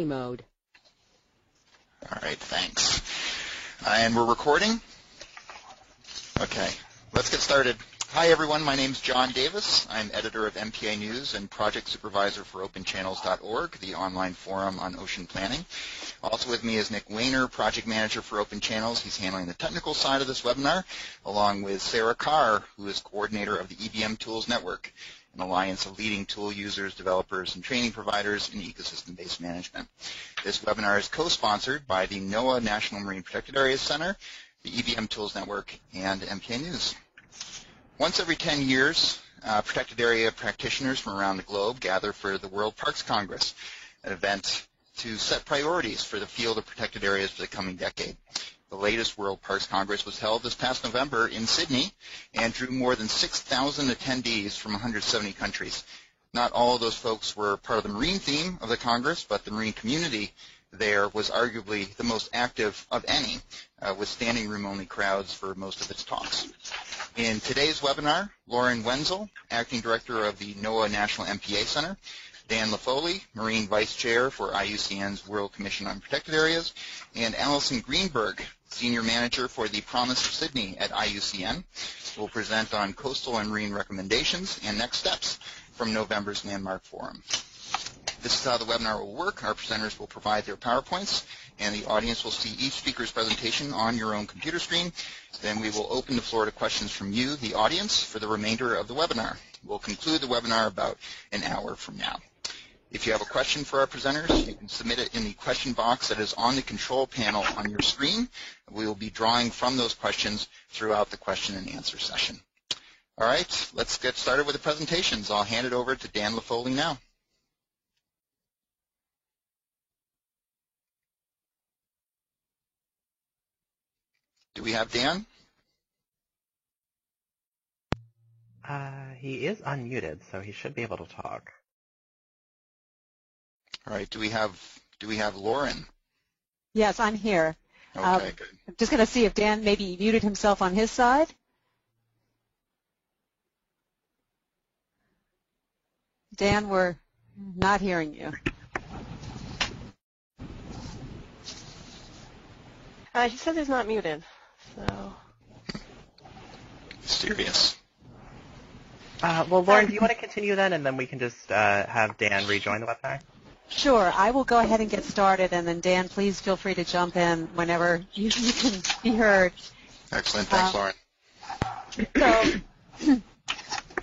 mode. All right, thanks. And we're recording? Okay, let's get started. Hi everyone, my name is John Davis. I'm editor of MPA News and project supervisor for openchannels.org, the online forum on ocean planning. Also with me is Nick Weiner, project manager for Open Channels. He's handling the technical side of this webinar, along with Sarah Carr, who is coordinator of the EBM Tools Network, an alliance of leading tool users, developers, and training providers in ecosystem-based management. This webinar is co-sponsored by the NOAA National Marine Protected Areas Center, the EBM Tools Network, and MPA News. Once every 10 years, protected area practitioners from around the globe gather for the World Parks Congress, an event to set priorities for the field of protected areas for the coming decade. The latest World Parks Congress was held this past November in Sydney and drew more than 6,000 attendees from 170 countries. Not all of those folks were part of the marine theme of the Congress, but the marine community there was arguably the most active of any, with standing room only crowds for most of its talks. In today's webinar, Lauren Wenzel, Acting Director of the NOAA National MPA Center, Dan LaFoley, Marine Vice Chair for IUCN's World Commission on Protected Areas, and Allison Greenberg, Senior Manager for the Promise of Sydney at IUCN, will present on coastal and marine recommendations and next steps from November's Landmark Forum. This is how the webinar will work. Our presenters will provide their PowerPoints, and the audience will see each speaker's presentation on your own computer screen. Then we will open the floor to questions from you, the audience, for the remainder of the webinar. We'll conclude the webinar about an hour from now. If you have a question for our presenters, you can submit it in the question box that is on the control panel on your screen. We will be drawing from those questions throughout the question and answer session. All right, let's get started with the presentations. I'll hand it over to Dan LaFoley now. Do we have Dan? He is unmuted, so he should be able to talk. All right. Do we have Lauren? Yes, I'm here. Okay, good. I'm just going to see if Dan maybe muted himself on his side. Dan, we're not hearing you. He says he's not muted, so. Mysterious. Well, Lauren, do you want to continue then, and then we can just have Dan rejoin the webinar? Sure. I will go ahead and get started, and then Dan, please feel free to jump in whenever you can be heard. Excellent. Thanks, Lauren. So,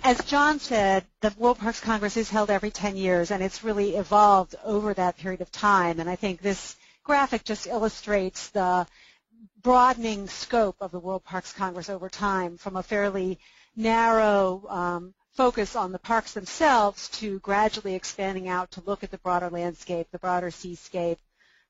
as John said, the World Parks Congress is held every 10 years, and it's really evolved over that period of time. And I think this graphic just illustrates the broadening scope of the World Parks Congress over time from a fairly narrow focus on the parks themselves to gradually expanding out to look at the broader landscape, the broader seascape,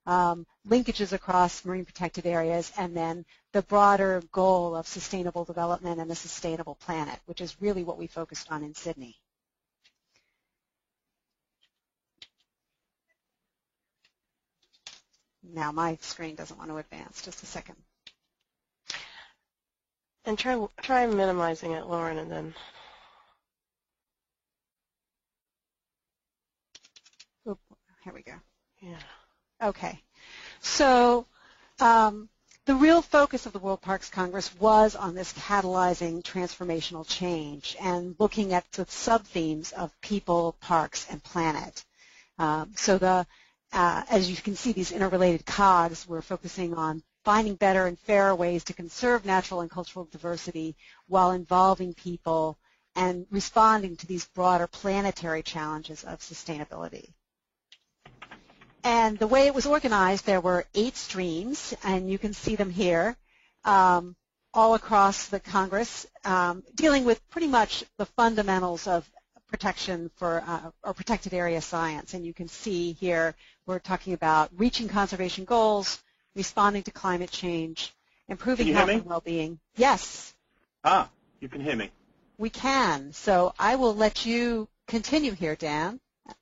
linkages across marine protected areas, and then the broader goal of sustainable development and a sustainable planet, which is really what we focused on in Sydney. Now my screen doesn't want to advance. Just a second. And try minimizing it, Lauren, and then. Oop, here we go. Yeah. Okay. So the real focus of the World Parks Congress was on this catalyzing transformational change and looking at the sub-themes of people, parks, and planet. As you can see, these interrelated cogs, we're focusing on finding better and fairer ways to conserve natural and cultural diversity while involving people and responding to these broader planetary challenges of sustainability. And the way it was organized, there were 8 streams, and you can see them here, all across the Congress, dealing with pretty much the fundamentals of protection for or protected area science. And you can see here we're talking about reaching conservation goals, responding to climate change, improving health and well-being. Yes. You can hear me. We can. So I will let you continue here, Dan.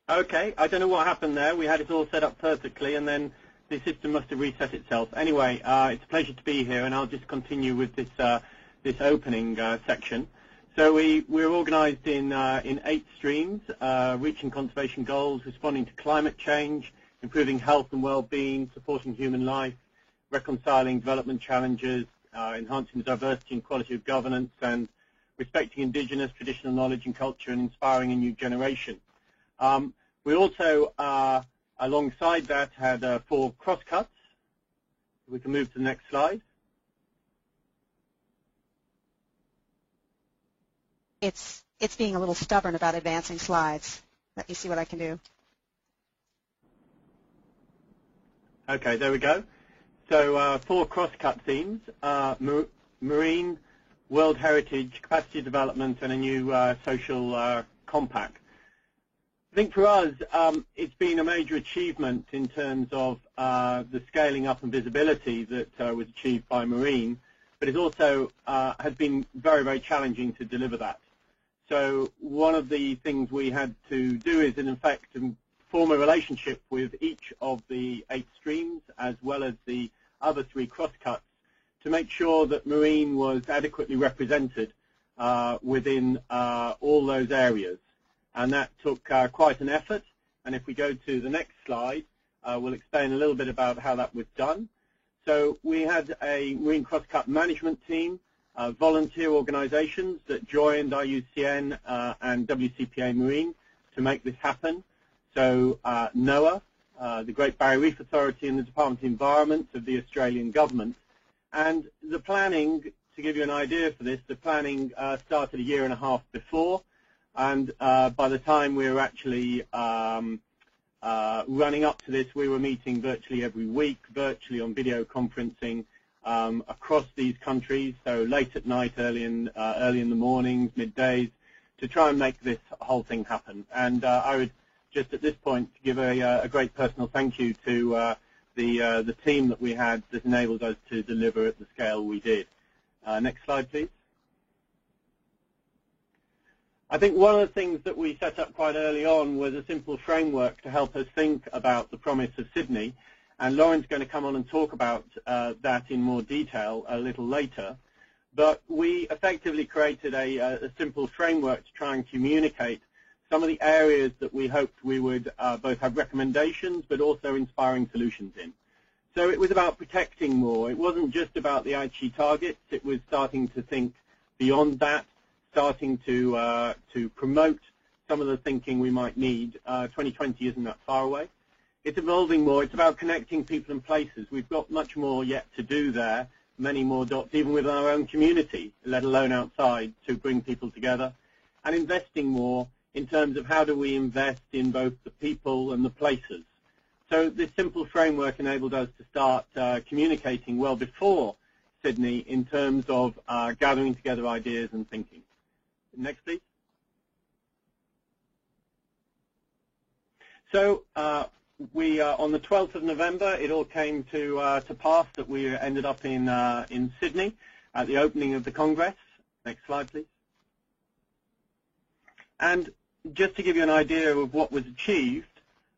Okay. I don't know what happened there. We had it all set up perfectly, and then the system must have reset itself. Anyway, it's a pleasure to be here, and I'll just continue with this opening section. So we're organised in 8 streams: reaching conservation goals, responding to climate change, improving health and well-being, supporting human life, reconciling development challenges, enhancing the diversity and quality of governance, and respecting indigenous traditional knowledge and culture, and inspiring a new generation. We also, alongside that, had 4 crosscuts. We can move to the next slide. It's being a little stubborn about advancing slides. Let me see what I can do. Okay, there we go. So 4 cross-cut themes, marine, world heritage, capacity development, and a new social compact. I think for us, it's been a major achievement in terms of the scaling up and visibility that was achieved by marine, but it also has been very, very challenging to deliver that. So one of the things we had to do is, in effect, form a relationship with each of the 8 streams, as well as the other 3 crosscuts, to make sure that marine was adequately represented within all those areas. And that took quite an effort. And if we go to the next slide, we'll explain a little bit about how that was done. So we had a marine crosscut management team, volunteer organizations that joined IUCN and WCPA Marine to make this happen. So NOAA, the Great Barrier Reef Authority, and the Department of Environment of the Australian government. And the planning, to give you an idea for this, the planning started a year and a half before. And by the time we were actually running up to this, we were meeting virtually every week, virtually on video conferencing across these countries, so late at night, early in the mornings, middays, to try and make this whole thing happen. And I would just at this point give a great personal thank you to the team that we had that enabled us to deliver at the scale we did. Next slide, please. I think one of the things that we set up quite early on was a simple framework to help us think about the promise of Sydney, and Lauren's going to come on and talk about that in more detail a little later. But we effectively created a simple framework to try and communicate some of the areas that we hoped we would both have recommendations but also inspiring solutions in. So it was about protecting more. It wasn't just about the Aichi targets. It was starting to think beyond that, starting to promote some of the thinking we might need. 2020 isn't that far away. It's evolving more. It's about connecting people and places. We've got much more yet to do there, many more dots, even within our own community, let alone outside, to bring people together, and investing more in terms of how do we invest in both the people and the places. So this simple framework enabled us to start communicating well before Sydney in terms of gathering together ideas and thinking. Next, please. So we on the 12th of November, it all came to pass that we ended up in Sydney at the opening of the Congress. Next slide, please. And just to give you an idea of what was achieved,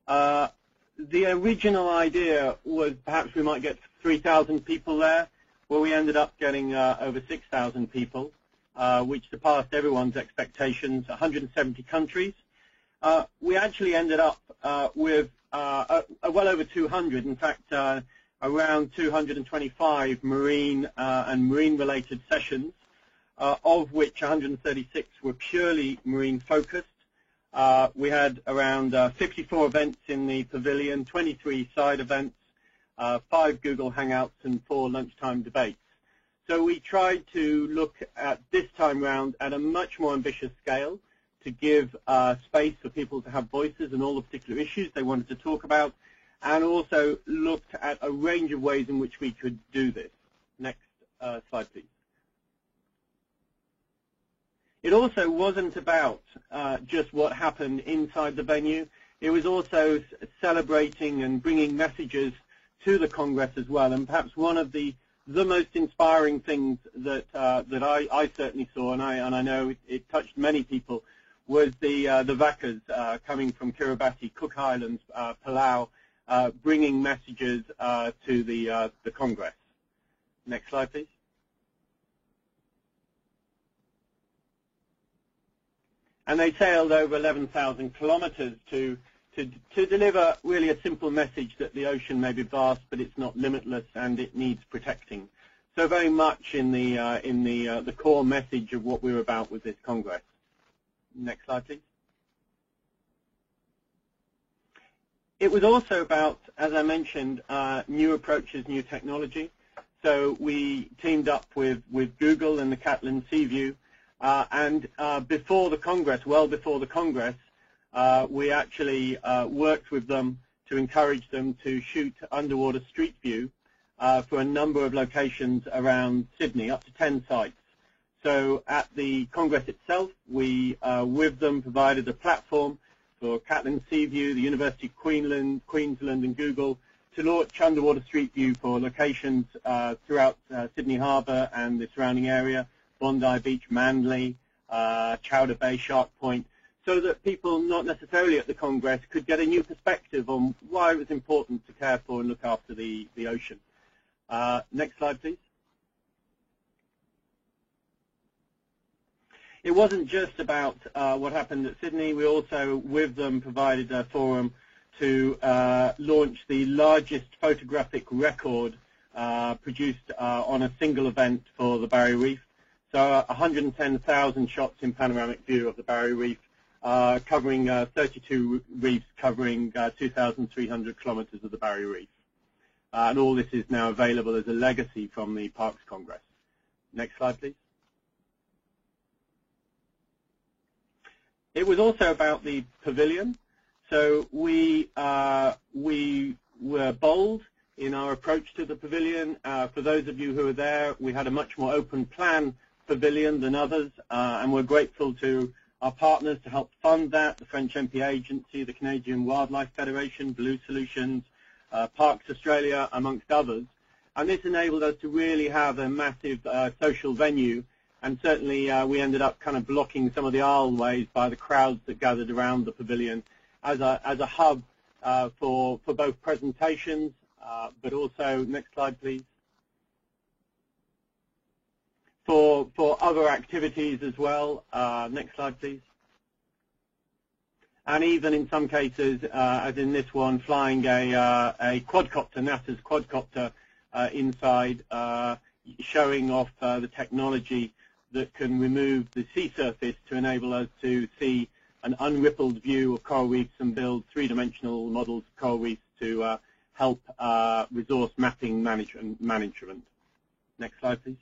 the original idea was perhaps we might get 3,000 people there. Well, we ended up getting over 6,000 people, which surpassed everyone's expectations, 170 countries. We actually ended up with well over 200, in fact, around 225 marine and marine-related sessions, of which 136 were purely marine-focused. We had around 54 events in the pavilion, 23 side events, 5 Google Hangouts, and 4 lunchtime debates. So we tried to look at this time round at a much more ambitious scale to give space for people to have voices and all the particular issues they wanted to talk about, and also looked at a range of ways in which we could do this. Next slide, please. It also wasn't about just what happened inside the venue. It was also celebrating and bringing messages to the Congress as well. And perhaps one of the most inspiring things that I certainly saw, and I know it touched many people, was the Vakas coming from Kiribati, Cook Islands, Palau, bringing messages to the Congress. Next slide, please. And they sailed over 11,000 kilometers to to deliver really a simple message that the ocean may be vast, but it's not limitless, and it needs protecting. So very much in the core message of what we're about with this Congress. Next slide, please. It was also about, as I mentioned, new approaches, new technology. So we teamed up with Google and the Catlin Seaview, and before the Congress, well before the Congress, we actually worked with them to encourage them to shoot underwater street view for a number of locations around Sydney, up to 10 sites. So at the Congress itself, we, with them, provided a platform for Catlin Seaview, the University of Queensland, and Google to launch underwater street view for locations throughout Sydney Harbour and the surrounding area, Bondi Beach, Manly, Chowder Bay, Shark Point, so that people not necessarily at the Congress could get a new perspective on why it was important to care for and look after the ocean. Next slide, please. It wasn't just about what happened at Sydney. We also, with them, provided a forum to launch the largest photographic record produced on a single event for the Barrier Reef. So 110,000 shots in panoramic view of the Barrier Reef, covering 32 reefs, covering 2,300 kilometers of the Barrier Reef. And all this is now available as a legacy from the Parks Congress. Next slide, please. It was also about the pavilion. So we were bold in our approach to the pavilion. For those of you who are there, we had a much more open plan pavilion than others, and we're grateful to our partners to help fund that, the French MP Agency, the Canadian Wildlife Federation, Blue Solutions, Parks Australia, amongst others. And this enabled us to really have a massive social venue, and certainly we ended up kind of blocking some of the aisleways by the crowds that gathered around the pavilion as a hub for both presentations, but also, next slide please, for other activities as well. Next slide please. And even in some cases, as in this one, flying a quadcopter, NASA's quadcopter inside, showing off the technology that can remove the sea surface to enable us to see an unrippled view of coral reefs and build three-dimensional models of coral reefs to help resource mapping management. Next slide, please.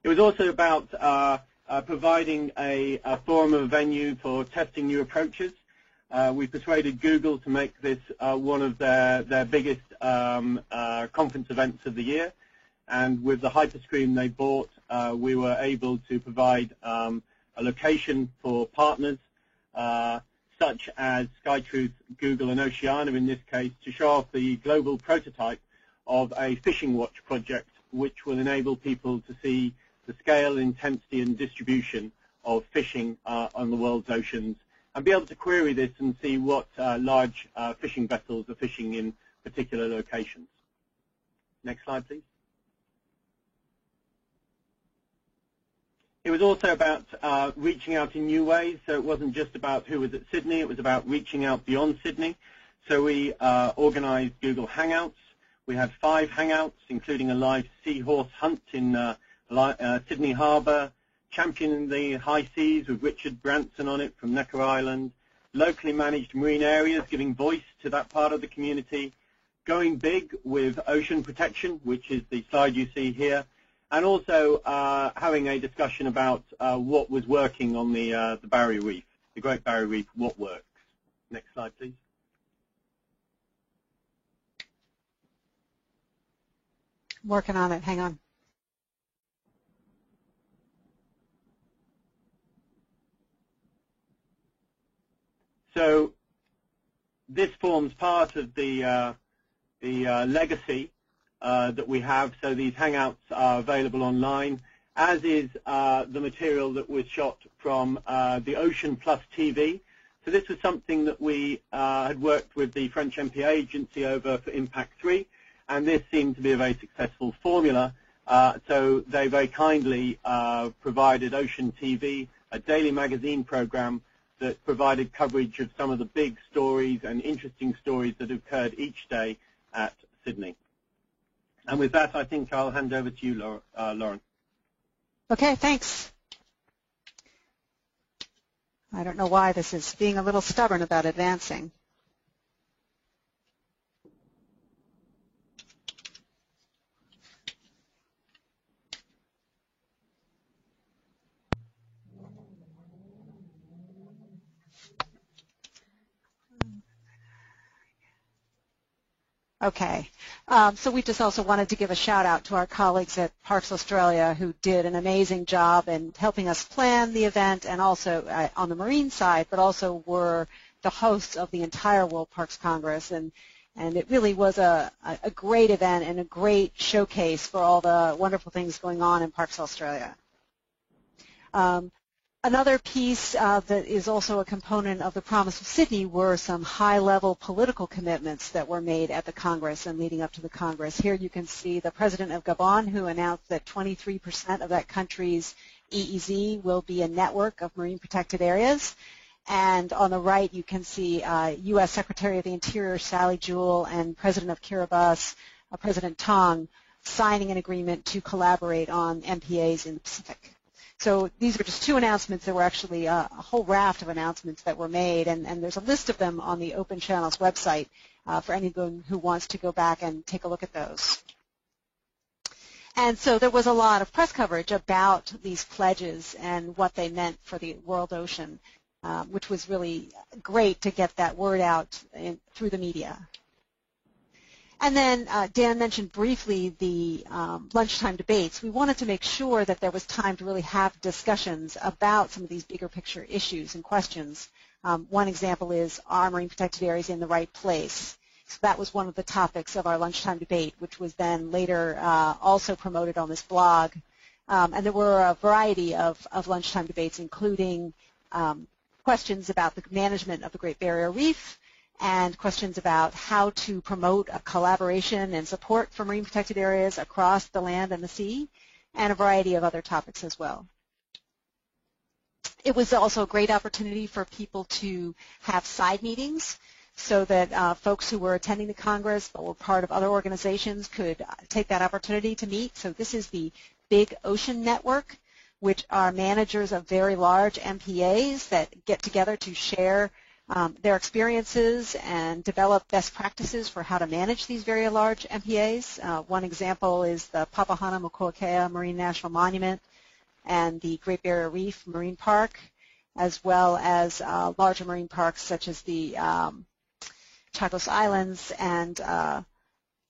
It was also about providing a forum of a venue for testing new approaches. We persuaded Google to make this one of their biggest conference events of the year. And with the hyperscreen they bought, we were able to provide a location for partners such as SkyTruth, Google, and Oceana in this case, to show off the global prototype of a fishing watch project, which will enable people to see the scale, intensity, and distribution of fishing on the world's oceans, and be able to query this and see what large fishing vessels are fishing in particular locations. Next slide, please. It was also about reaching out in new ways, so it wasn't just about who was at Sydney, it was about reaching out beyond Sydney. So we organized Google Hangouts. We had 5 Hangouts, including a live seahorse hunt in Sydney Harbour, championing the high seas with Richard Branson on it from Necker Island, locally managed marine areas, giving voice to that part of the community, going big with ocean protection, which is the slide you see here, and also having a discussion about what was working on the Barrier Reef, the Great Barrier Reef, what works. Next slide, please. Working on it. Hang on. So this forms part of the legacy that we have. So these Hangouts are available online, as is the material that was shot from the Ocean Plus TV. So this was something that we had worked with the French MP Agency over for Impact 3, and this seemed to be a very successful formula. So they very kindly provided Ocean TV, a daily magazine program that provided coverage of some of the big stories and interesting stories that occurred each day at Sydney. And with that, I think I'll hand over to you, Lauren. Okay, thanks. I don't know why this is being a little stubborn about advancing. Okay, so we just also wanted to give a shout out to our colleagues at Parks Australia who did an amazing job in helping us plan the event, and also on the marine side, but also were the hosts of the entire World Parks Congress, and it really was a great event and a great showcase for all the wonderful things going on in Parks Australia. Another piece that is also a component of the Promise of Sydney were some high-level political commitments that were made at the Congress and leading up to the Congress. Here you can see the President of Gabon, who announced that 23% of that country's EEZ will be a network of marine protected areas. And on the right you can see U.S. Secretary of the Interior Sally Jewell and President of Kiribati, President Tong, signing an agreement to collaborate on MPAs in the Pacific. So these are just two announcements. There were actually a whole raft of announcements that were made, and there's a list of them on the Open Channels website for anyone who wants to go back and take a look at those. And so there was a lot of press coverage about these pledges and what they meant for the world ocean, which was really great to get that word out through the media. And then Dan mentioned briefly the lunchtime debates. We wanted to make sure that there was time to really have discussions about some of these bigger picture issues and questions. One example is, are marine protected areas in the right place? So that was one of the topics of our lunchtime debate, which was then later also promoted on this blog. And there were a variety of lunchtime debates, including questions about the management of the Great Barrier Reef, and questions about how to promote a collaboration and support for marine protected areas across the land and the sea, and a variety of other topics as well. It was also a great opportunity for people to have side meetings so that folks who were attending the Congress but were part of other organizations could take that opportunity to meet. So this is the Big Ocean Network, which are managers of very large MPAs that get together to share their experiences and develop best practices for how to manage these very large MPAs. One example is the Papahānaumokuākea Marine National Monument and the Great Barrier Reef Marine Park, as well as larger marine parks such as the Chagos Islands and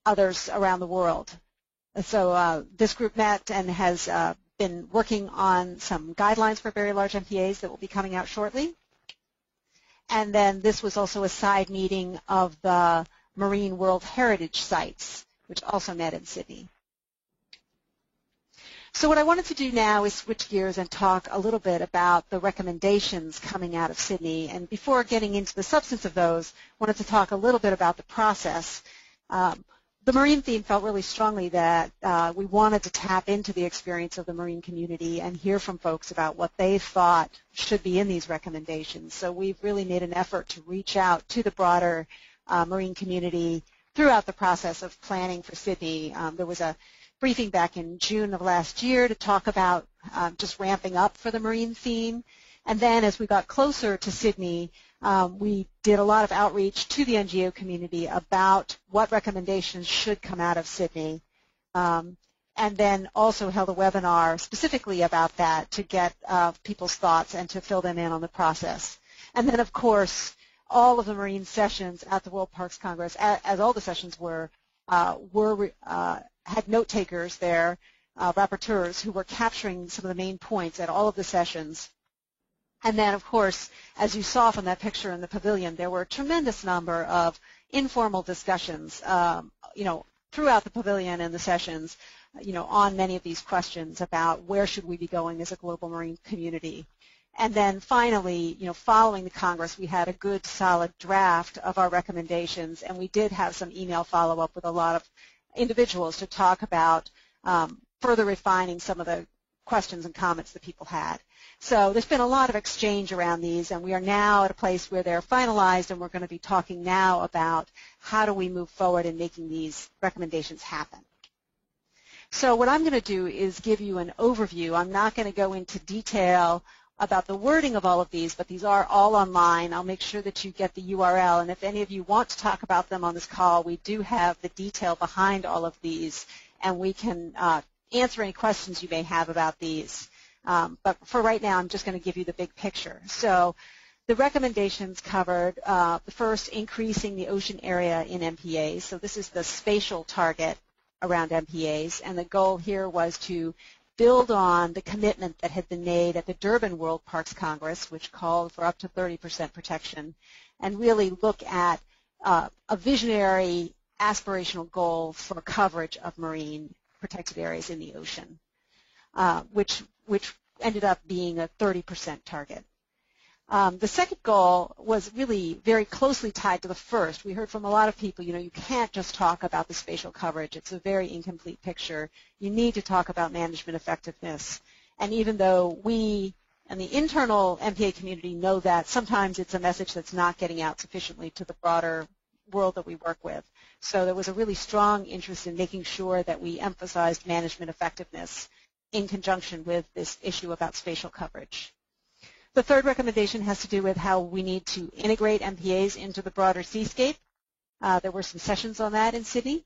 others around the world. So this group met and has been working on some guidelines for very large MPAs that will be coming out shortly. And then this was also a side meeting of the Marine World Heritage Sites, which also met in Sydney. So what I wanted to do now is switch gears and talk a little bit about the recommendations coming out of Sydney. And before getting into the substance of those, I wanted to talk a little bit about the process. The marine theme felt really strongly that we wanted to tap into the experience of the marine community and hear from folks about what they thought should be in these recommendations. So we've really made an effort to reach out to the broader marine community throughout the process of planning for Sydney. There was a briefing back in June of last year to talk about just ramping up for the marine theme. And then as we got closer to Sydney, we did a lot of outreach to the NGO community about what recommendations should come out of Sydney, and then also held a webinar specifically about that to get people's thoughts and to fill them in on the process. And then, of course, all of the marine sessions at the World Parks Congress, as all the sessions were had note takers there, rapporteurs who were capturing some of the main points at all of the sessions. And then, of course, as you saw from that picture in the pavilion, there were a tremendous number of informal discussions, throughout the pavilion and the sessions, on many of these questions about where should we be going as a global marine community. And then finally, following the Congress, we had a good, solid draft of our recommendations, and we did have some email follow-up with a lot of individuals to talk about further refining some of the questions and comments that people had. So there's been a lot of exchange around these, and we are now at a place where they're finalized, and we're going to be talking now about how do we move forward in making these recommendations happen. So what I'm going to do is give you an overview. I'm not going to go into detail about the wording of all of these, but these are all online. I'll make sure that you get the URL, and if any of you want to talk about them on this call, we do have the detail behind all of these, and we can answer any questions you may have about these. But for right now, I'm just going to give you the big picture. So the recommendations covered, first, increasing the ocean area in MPAs. So this is the spatial target around MPAs, and the goal here was to build on the commitment that had been made at the Durban World Parks Congress, which called for up to 30% protection, and really look at a visionary aspirational goal for coverage of marine protected areas in the ocean, which ended up being a 30% target. The second goal was really very closely tied to the first. We heard from a lot of people, you can't just talk about the spatial coverage. It's a very incomplete picture. You need to talk about management effectiveness. And even though we and the internal MPA community know that, sometimes it's a message that's not getting out sufficiently to the broader world that we work with. So there was a really strong interest in making sure that we emphasized management effectiveness in conjunction with this issue about spatial coverage. The third recommendation has to do with how we need to integrate MPAs into the broader seascape. There were some sessions on that in Sydney.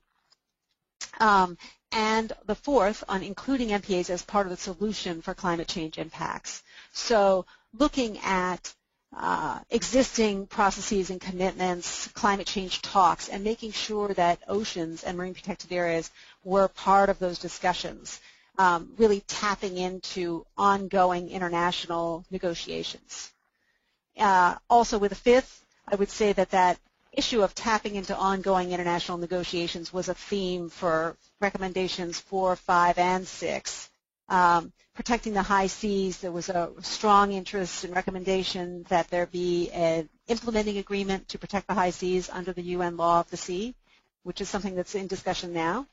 And the fourth on including MPAs as part of the solution for climate change impacts. So looking at existing processes and commitments, climate change talks, and making sure that oceans and marine protected areas were part of those discussions. Really tapping into ongoing international negotiations. Also with the fifth, I would say that issue of tapping into ongoing international negotiations was a theme for recommendations 4, 5, and 6. Protecting the high seas, there was a strong interest and recommendation that there be an implementing agreement to protect the high seas under the UN Law of the Sea, which is something that's in discussion now.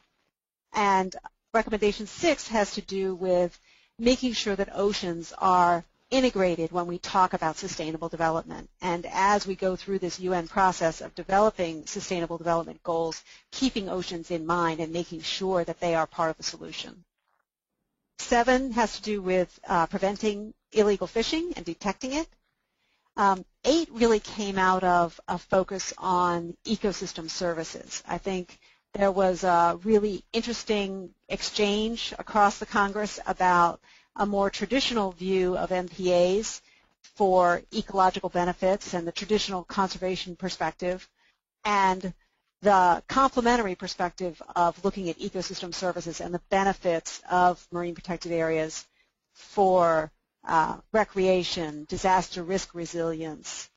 And Recommendation 6 has to do with making sure that oceans are integrated when we talk about sustainable development. And as we go through this UN process of developing sustainable development goals, keeping oceans in mind and making sure that they are part of the solution. 7 has to do with preventing illegal fishing and detecting it. 8 really came out of a focus on ecosystem services. I think there was a really interesting exchange across the Congress about a more traditional view of MPAs for ecological benefits and the traditional conservation perspective, and the complementary perspective of looking at ecosystem services and the benefits of marine protected areas for recreation, disaster risk resilience,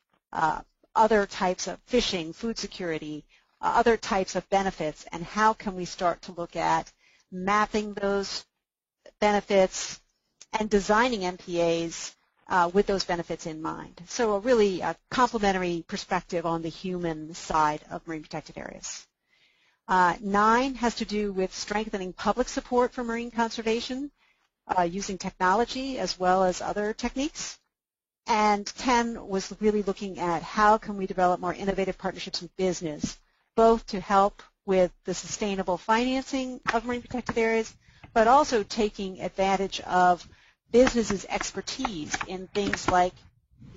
other types of fishing, food security, other types of benefits, and how can we start to look at mapping those benefits and designing MPAs with those benefits in mind. So a really complementary perspective on the human side of marine protected areas. 9 has to do with strengthening public support for marine conservation using technology as well as other techniques. And 10 was really looking at how can we develop more innovative partnerships with business, both to help with the sustainable financing of marine protected areas, but also taking advantage of businesses' expertise in things like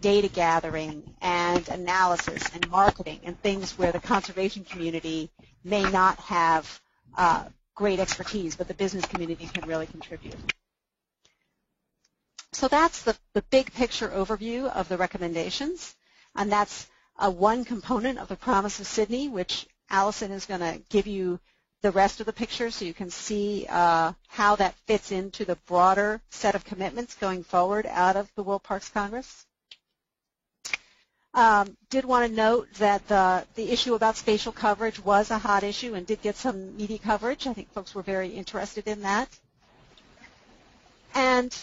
data gathering and analysis and marketing and things where the conservation community may not have great expertise, but the business community can really contribute. So that's the big picture overview of the recommendations, and that's one component of the Promise of Sydney, which Allison is going to give you the rest of the picture so you can see how that fits into the broader set of commitments going forward out of the World Parks Congress. Did want to note that the issue about spatial coverage was a hot issue and did get some media coverage. I think folks were very interested in that. And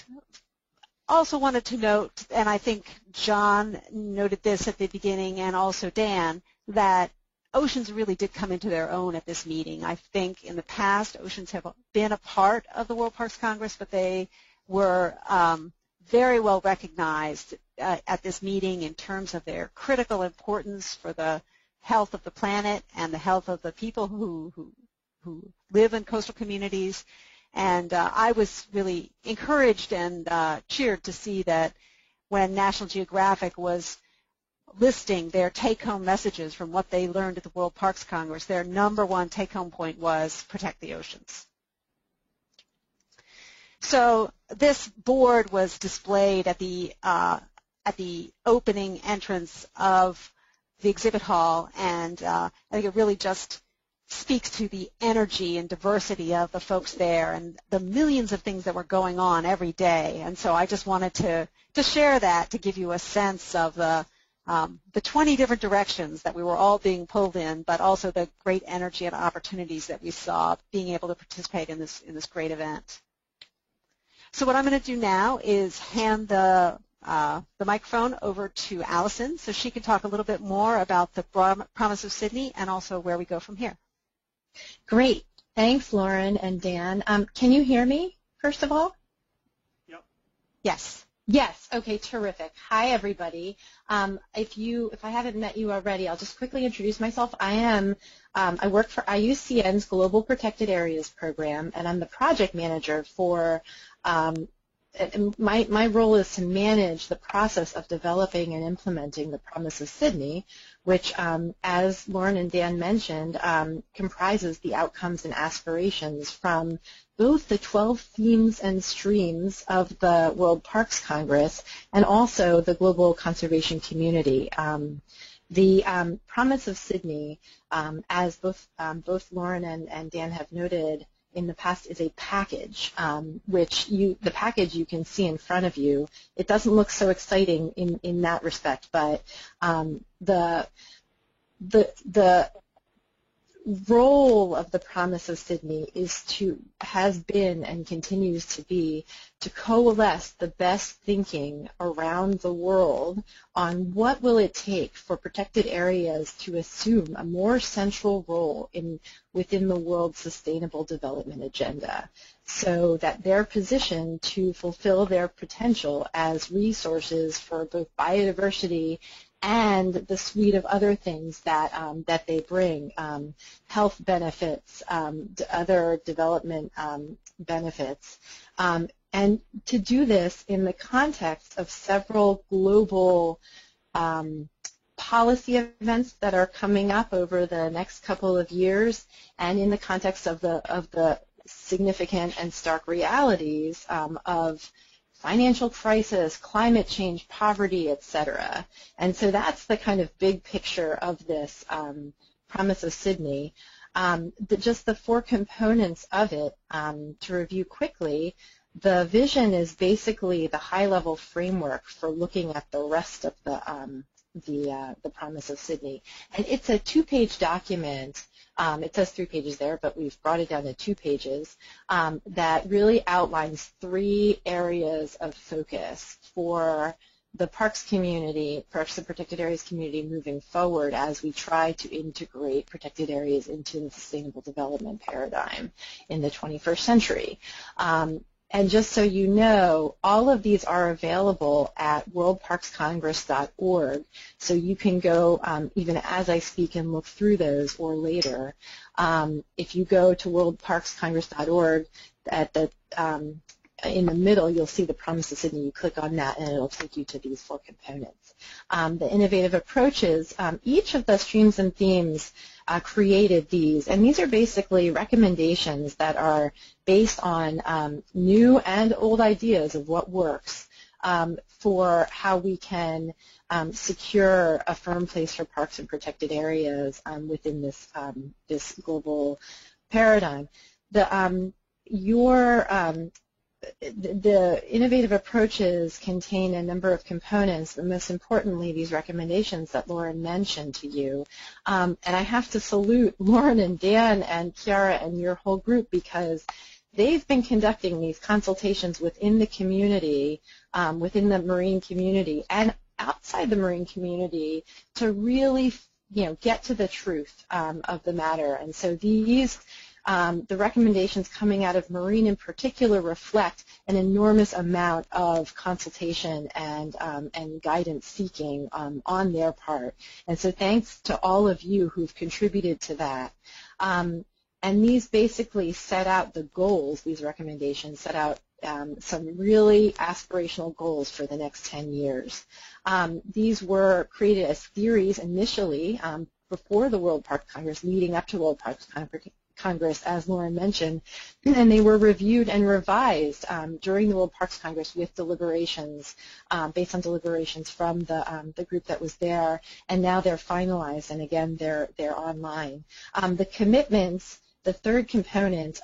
also wanted to note, and I think John noted this at the beginning and also Dan, that oceans really did come into their own at this meeting. I think in the past oceans have been a part of the World Parks Congress, but they were very well recognized at this meeting in terms of their critical importance for the health of the planet and the health of the people who live in coastal communities. And I was really encouraged and cheered to see that when National Geographic was listing their take-home messages from what they learned at the World Parks Congress, their number one take-home point was protect the oceans. So this board was displayed at the opening entrance of the exhibit hall, and I think it really just speaks to the energy and diversity of the folks there and the millions of things that were going on every day. And so I just wanted to share that to give you a sense of the 20 different directions that we were all being pulled in, but also the great energy and opportunities that we saw being able to participate in this great event. So what I'm going to do now is hand the microphone over to Allison so she can talk a little bit more about the Promise of Sydney and also where we go from here. Great. Thanks, Lauren and Dan. Can you hear me, first of all? Yep. Yes. Yes. Okay, terrific. Hi, everybody. If I haven't met you already, I'll just quickly introduce myself. I work for IUCN's Global Protected Areas Program, and I'm the project manager for my role is to manage the process of developing and implementing the Promise of Sydney, which, as Lauren and Dan mentioned, comprises the outcomes and aspirations from both the 12 themes and streams of the World Parks Congress and also the global conservation community. The Promise of Sydney, as both Lauren and Dan have noted in the past, is a package, the package you can see in front of you. It doesn't look so exciting in that respect, but the role of the Promise of Sydney has been and continues to be to coalesce the best thinking around the world on what will it take for protected areas to assume a more central role within the world's sustainable development agenda, so that they're positioned to fulfill their potential as resources for both biodiversity and the suite of other things that they bring, health benefits, other development benefits, and to do this in the context of several global policy events that are coming up over the next couple of years, and in the context of the significant and stark realities of financial crisis, climate change, poverty, etc. And so that's the kind of big picture of this Promise of Sydney. Just the four components of it, to review quickly, the vision is basically the high-level framework for looking at the rest of the Promise of Sydney. And it's a two-page document. It says 3 pages there, but we've brought it down to 2 pages that really outlines 3 areas of focus for the parks community, Parks and Protected Areas community moving forward as we try to integrate protected areas into the sustainable development paradigm in the 21st century. And just so you know, all of these are available at worldparkscongress.org, so you can go even as I speak and look through those or later. If you go to worldparkscongress.org, in the middle you'll see the Promise of Sydney. You click on that and it'll take you to these 4 components. The innovative approaches, each of the streams and themes created these, and these are basically recommendations that are based on new and old ideas of what works for how we can secure a firm place for parks and protected areas within this global paradigm. The innovative approaches contain a number of components, and most importantly, these recommendations that Lauren mentioned to you. And I have to salute Lauren and Dan and Chiara and your whole group, because they've been conducting these consultations within the community, within the marine community, and outside the marine community to really, get to the truth of the matter. And so these the recommendations coming out of Marine in particular reflect an enormous amount of consultation and guidance seeking on their part. And so thanks to all of you who've contributed to that. And these basically set out the goals, these recommendations set out some really aspirational goals for the next 10 years. These were created as theories initially before the World Parks Congress, leading up to World Parks Congress, as Lauren mentioned, and they were reviewed and revised during the World Parks Congress with deliberations, based on deliberations from the group that was there, and now they're finalized, and again, they're online. The commitments, the third component,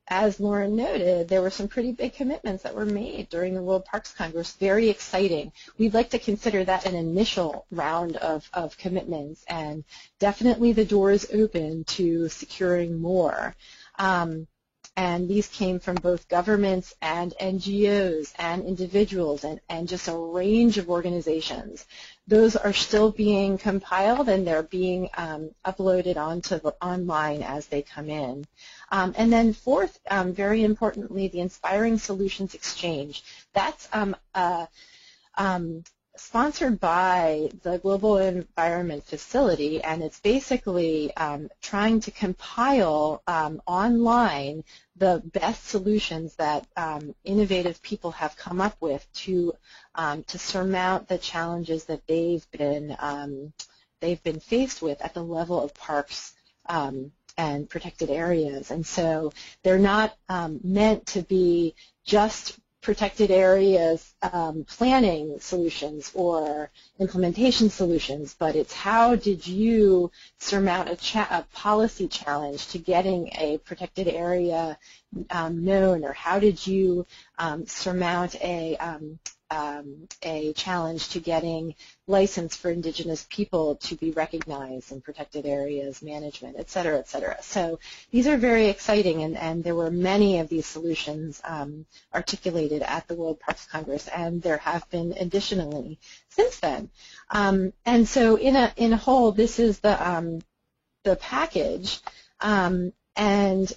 as Lauren noted, there were some pretty big commitments that were made during the World Parks Congress, very exciting. We'd like to consider that an initial round of commitments, and definitely the door is open to securing more. And these came from both governments and NGOs and individuals and just a range of organizations. Those are still being compiled, and they're being uploaded online as they come in. And then fourth, very importantly, the Inspiring Solutions Exchange. That's sponsored by the Global Environment Facility, and it's basically trying to compile online the best solutions that innovative people have come up with to surmount the challenges that they've been faced with at the level of parks and protected areas. And so they're not meant to be just protected areas planning solutions or implementation solutions, but it's how did you surmount a policy challenge to getting a protected area known, or how did you surmount a challenge to getting license for indigenous people to be recognized in protected areas management, et cetera, et cetera. So these are very exciting, and there were many of these solutions articulated at the World Parks Congress, and there have been additionally since then. And so in a whole, this is the package, and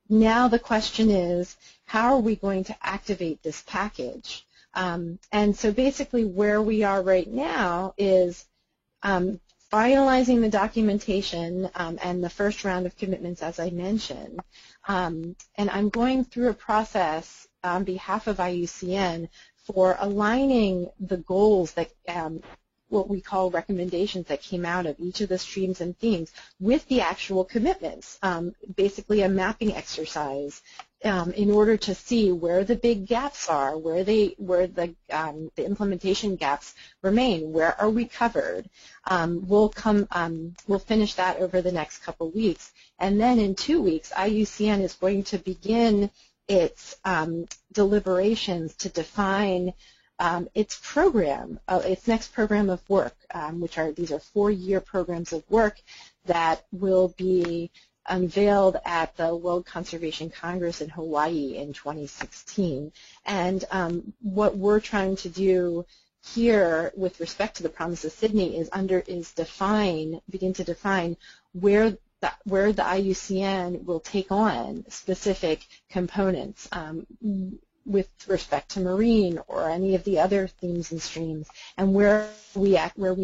now the question is, how are we going to activate this package? And so basically where we are right now is finalizing the documentation and the first round of commitments, as I mentioned. And I'm going through a process on behalf of IUCN for aligning the goals that what we call recommendations that came out of each of the streams and themes with the actual commitments, basically a mapping exercise in order to see where the big gaps are, where the implementation gaps remain, where are we covered. We'll finish that over the next couple weeks, and then in 2 weeks, IUCN is going to begin its deliberations to define its program, its next program of work, these are 4-year programs of work that will be unveiled at the World Conservation Congress in Hawaii in 2016. And what we're trying to do here with respect to the Promise of Sydney is begin to define where the IUCN will take on specific components with respect to marine or any of the other themes and streams, and where we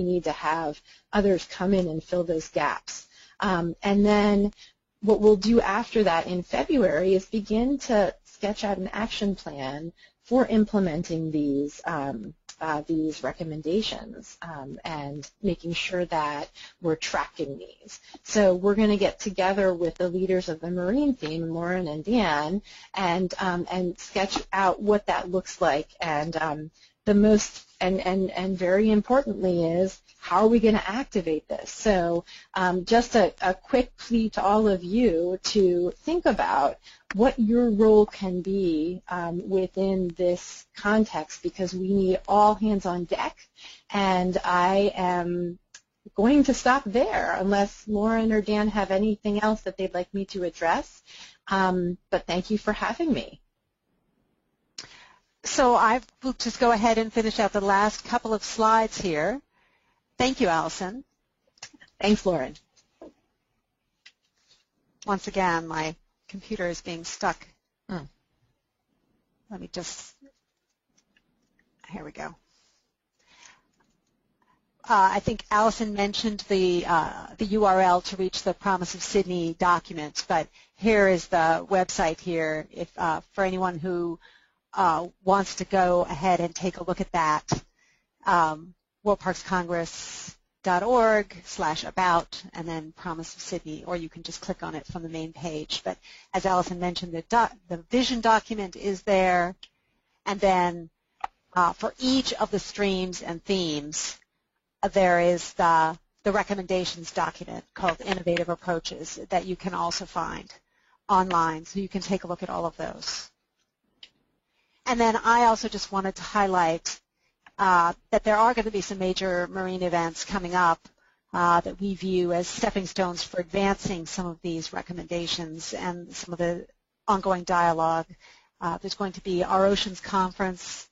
need to have others come in and fill those gaps. And then what we'll do after that in February is begin to sketch out an action plan for implementing these recommendations and making sure that we're tracking these. So we're going to get together with the leaders of the marine theme, Lauren and Dan, and sketch out what that looks like. And the most and very importantly is, how are we going to activate this? So just a quick plea to all of you to think about what your role can be within this context, because we need all hands on deck. And I am going to stop there unless Lauren or Dan have anything else that they'd like me to address. But thank you for having me. So I will just go ahead and finish out the last couple of slides here. Thank you, Allison. Thanks, Lauren. once again, my computer is being stuck. Let me just, here we go. I think Allison mentioned the URL to reach the Promise of Sydney document, but here is the website here if for anyone who wants to go ahead and take a look at that, worldparkscongress.org/about and then Promise of Sydney, or you can just click on it from the main page. But as Allison mentioned, the vision document is there, and then for each of the streams and themes, there is the recommendations document called Innovative Approaches that you can also find online, so you can take a look at all of those. And then I also just wanted to highlight that there are going to be some major marine events coming up that we view as stepping stones for advancing some of these recommendations and some of the ongoing dialogue. There's going to be our Oceans Conference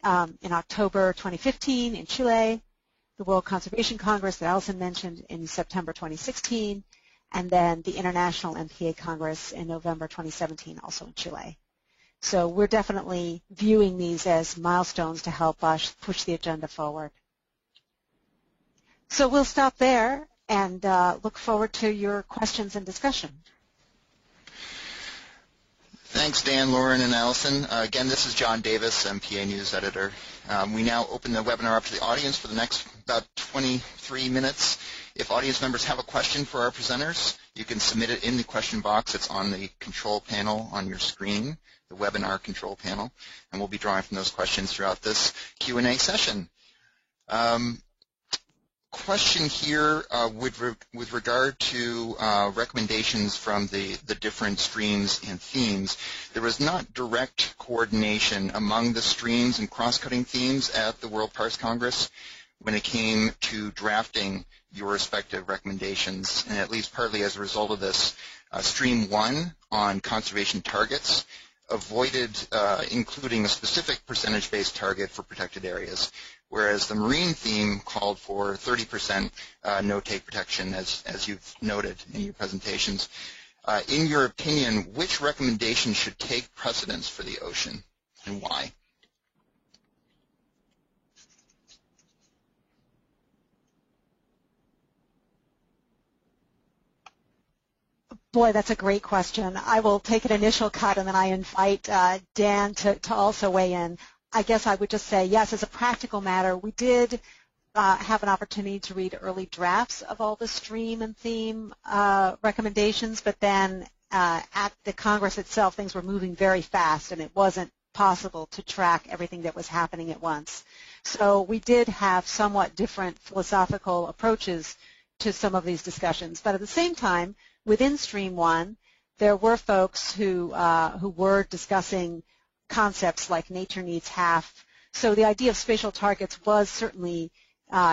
in October 2015 in Chile, the World Conservation Congress that Allison mentioned in September 2016, and then the International MPA Congress in November 2017, also in Chile. So we're definitely viewing these as milestones to help us push the agenda forward. So we'll stop there and look forward to your questions and discussion. Thanks, Dan, Lauren, and Allison. Again, this is John Davis, MPA News Editor. We now open the webinar up to the audience for the next about 23 minutes. If audience members have a question for our presenters, you can submit it in the question box. It's on the control panel on your screen, the webinar control panel, and we'll be drawing from those questions throughout this Q&A session. Question here with regard to recommendations from the different streams and themes. There was not direct coordination among the streams and cross-cutting themes at the World Parks Congress when it came to drafting your respective recommendations, and at least partly as a result of this, Stream 1 on conservation targets avoided including a specific percentage-based target for protected areas, whereas the marine theme called for 30% no-take protection, as you've noted in your presentations. In your opinion, which recommendation should take precedence for the ocean, and why? Boy, that's a great question. I will take an initial cut, and then I invite Dan to also weigh in. I guess I would just say, yes, as a practical matter, we did have an opportunity to read early drafts of all the stream and theme recommendations, but then at the Congress itself, things were moving very fast, and it wasn't possible to track everything that was happening at once. So we did have somewhat different philosophical approaches to some of these discussions, but at the same time, within Stream 1, there were folks who were discussing concepts like nature needs half. So the idea of spatial targets was certainly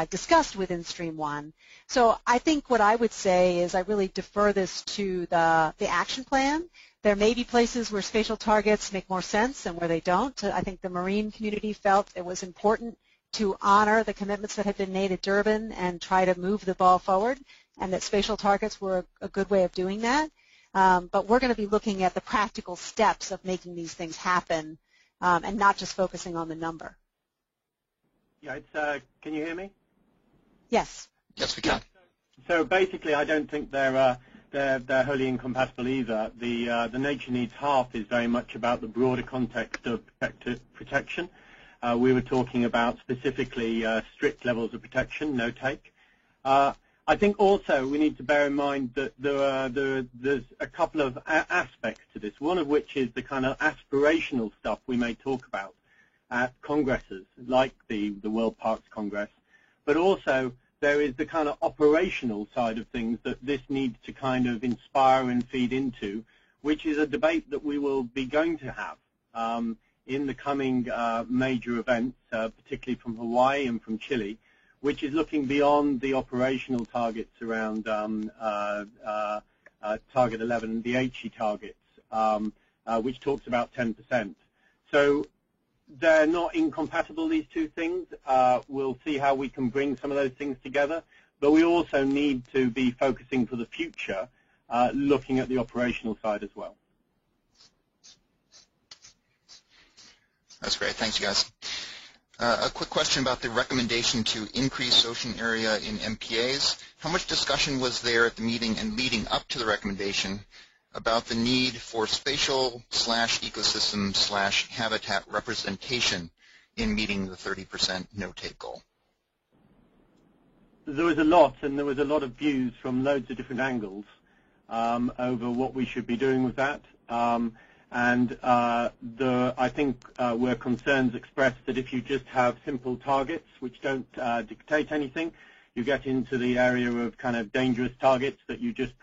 discussed within Stream 1. So I think what I would say is I really defer this to the action plan. There may be places where spatial targets make more sense and where they don't. I think the marine community felt it was important to honor the commitments that had been made at Durban and try to move the ball forward, and that spatial targets were a good way of doing that. But we're going to be looking at the practical steps of making these things happen and not just focusing on the number. Yeah, can you hear me? Yes. Yes, we can. So basically, I don't think they're wholly incompatible either. The nature needs half is very much about the broader context of protection. We were talking about specifically strict levels of protection, no take. I think also we need to bear in mind that there's a couple of aspects to this, one of which is the kind of aspirational stuff we may talk about at congresses like the World Parks Congress, but also there is the kind of operational side of things that this needs to kind of inspire and feed into, which is a debate that we will be going to have in the coming major events, particularly from Hawaii and from Chile, which is looking beyond the operational targets around Target 11, the HE targets, which talks about 10%. So they're not incompatible, these two things. We'll see how we can bring some of those things together, but we also need to be focusing for the future looking at the operational side as well. That's great. Thanks, you guys. A quick question about the recommendation to increase ocean area in MPAs. How much discussion was there at the meeting and leading up to the recommendation about the need for spatial/ecosystem/habitat representation in meeting the 30% no-take goal? There was a lot, and there was a lot of views from loads of different angles over what we should be doing with that. I think were concerns expressed that if you just have simple targets which don't dictate anything, you get into the area of kind of dangerous targets that you just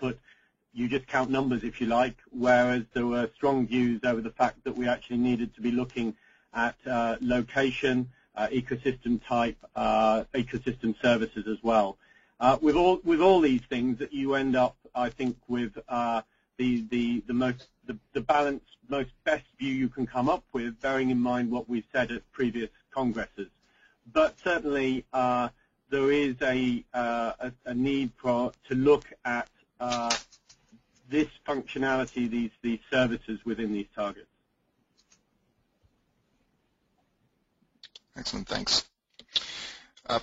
count numbers, if you like, whereas there were strong views over the fact that we actually needed to be looking at location, ecosystem type, ecosystem services as well. With all these things, that you end up, I think, with the balanced, best view you can come up with, bearing in mind what we've said at previous congresses. But certainly, there is a need to look at this functionality, these services within these targets. Excellent, thanks.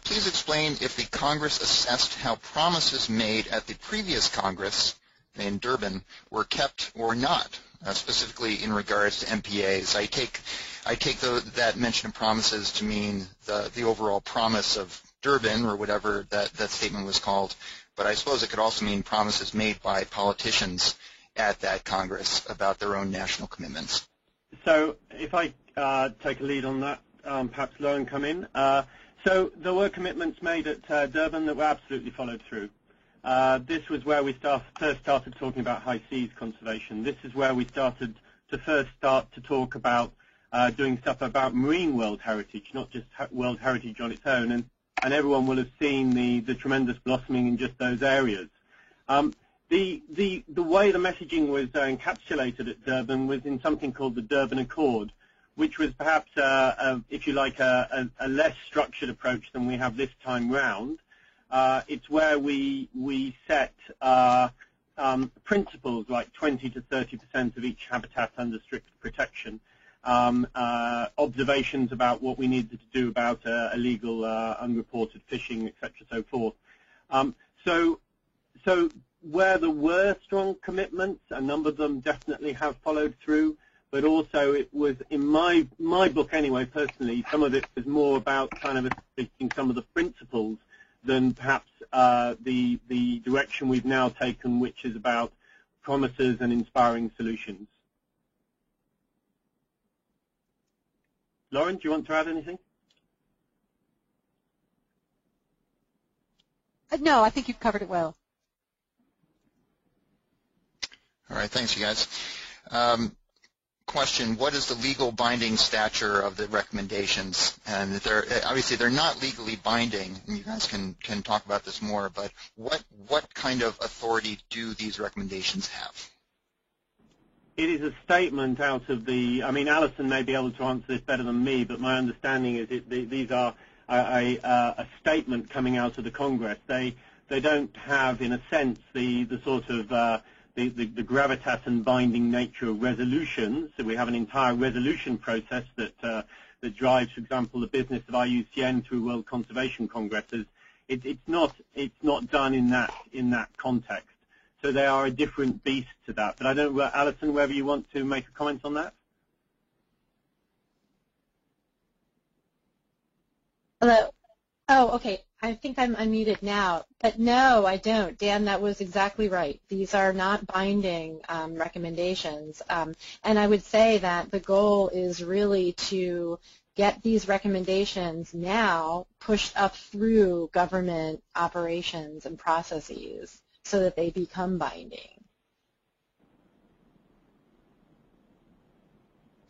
Please explain if the Congress assessed how promises made at the previous Congress in Durban were kept or not, specifically in regards to MPAs. I take that mention of promises to mean the overall promise of Durban, or whatever that statement was called, but I suppose it could also mean promises made by politicians at that Congress about their own national commitments. So if I take a lead on that, perhaps Lauren come in. So there were commitments made at Durban that were absolutely followed through. This was where we first started talking about high seas conservation. This is where we started to talk about doing stuff about marine world heritage, not just world heritage on its own. And everyone will have seen the tremendous blossoming in just those areas. The way the messaging was encapsulated at Durban was in something called the Durban Accord, which was perhaps, if you like, a less structured approach than we have this time round. It's where we set principles like 20 to 30% of each habitat under strict protection, observations about what we needed to do about illegal, unreported fishing, etc., so forth. So where there were strong commitments, a number of them definitely have followed through. But also it was, in my book anyway, personally, some of it was more about kind of establishing some of the principles than perhaps the direction we've now taken, which is about promises and inspiring solutions. Lauren, do you want to add anything? No, I think you've covered it well. All right, thanks, you guys. Question, what is the legal binding stature of the recommendations? And obviously they're not legally binding, and you guys can talk about this more, but what kind of authority do these recommendations have? It is a statement out of I mean, Alison may be able to answer this better than me, but my understanding is these are a statement coming out of the Congress. They don't have, in a sense, the sort of the gravitas and binding nature of resolutions. So we have an entire resolution process that drives, for example, the business of IUCN through World Conservation Congresses. It's not done in that context. So they are a different beast to that. But I don't know, Alison, whether you want to make a comment on that. Hello. Oh, okay. I think I'm unmuted now. But no, I don't. Dan, that was exactly right. These are not binding recommendations. And I would say that the goal is really to get these recommendations now pushed up through government operations and processes so that they become binding.